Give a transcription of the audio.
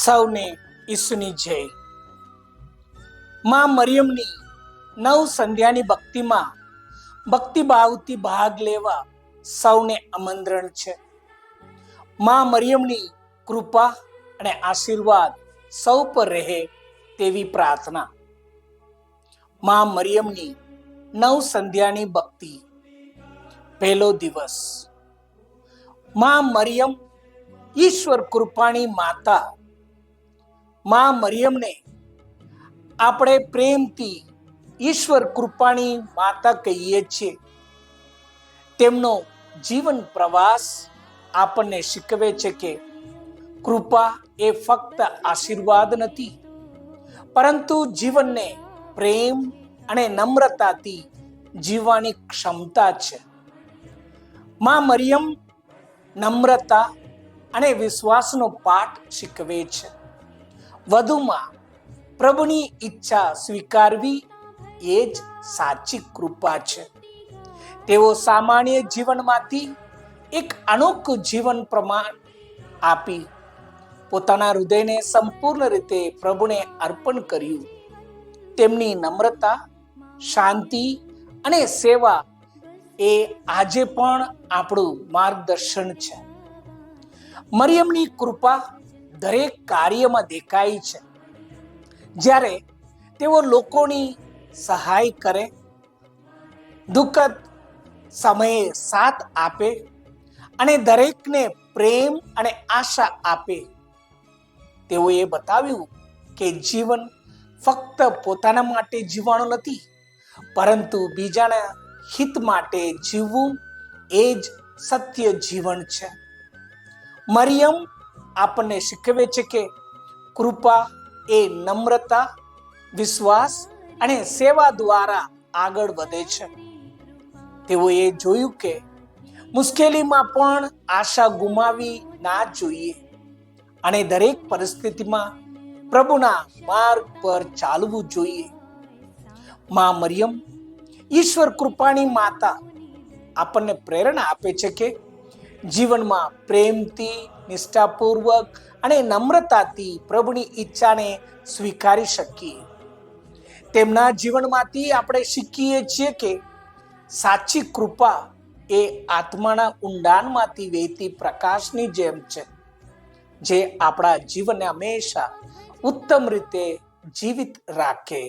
સૌને ઈસુની જય. માં મરિયમની નવ સંધ્યાની ભક્તિમાં ભક્તિભાવથી ભાગ લેવા સૌને આમંત્રણ છે. માં મરિયમની કૃપા અને આશીર્વાદ સૌ પર રહે તેવી પ્રાર્થના. માં મરિયમની નવ સંધ્યાની ભક્તિ. પહેલો દિવસ. માં મરિયમ ઈશ્વર કૃપાની માતા. માં મરિયમને આપણે પ્રેમથી ઈશ્વર કૃપાની માતા કહીએ છીએ. તેમનો જીવન પ્રવાસ આપણને શીખવે છે કે કૃપા એ ફક્ત આશીર્વાદ નથી, પરંતુ જીવનને પ્રેમ અને નમ્રતાથી જીવવાની ક્ષમતા છે. માં મરિયમ નમ્રતા અને વિશ્વાસનો પાઠ શીખવે છે. વધુમાં પ્રભુની ઈચ્છા સ્વીકારવી એ જ સાચી કૃપા છે. તેઓ સામાન્ય જીવનમાંથી એક અનોખું જીવન પ્રમાણ આપી પોતાના હૃદયને સંપૂર્ણ રીતે પ્રભુને અર્પણ કર્યું. તેમની નમ્રતા, શાંતિ અને સેવા એ આજે પણ આપણું માર્ગદર્શન છે. મરિયમની કૃપા દરેક કાર્યમાં દેખાય છે. જ્યારે તેઓ લોકોની સહાય કરે, દુઃખદ સમયે સાથ આપે અને દરેકને પ્રેમ અને આશા આપે, તેઓએ બતાવ્યું કે જીવન ફક્ત પોતાના માટે જીવવાનું નથી, પરંતુ બીજાના હિત માટે જીવવું એ જ સત્ય જીવન છે. મરિયમ આપણને શીખવે છે કે કૃપા એ નમ્રતા, વિશ્વાસ અને સેવા દ્વારા આગળ વધે છે. તેઓએ જોયું કે મુશ્કેલીમાં પણ આશા ગુમાવી ના જોઈએ અને દરેક પરિસ્થિતિમાં પ્રભુના માર્ગ પર ચાલવું જોઈએ. માં મરિયમ ઈશ્વર કૃપાની માતા આપણને પ્રેરણા આપે છે કે જીવનમાં પ્રેમથી, નિષ્ઠાપૂર્વક અને નમ્રતાથી પ્રભુની ઈચ્છાને સ્વીકારી શકીએ. તેમના જીવનમાંથી આપણે શીખીએ છીએ કે સાચી કૃપા એ આત્માના ઊંડાણમાંથી વહેતી પ્રકાશની જેમ છે, જે આપણા જીવનને હંમેશા ઉત્તમ રીતે જીવિત રાખે.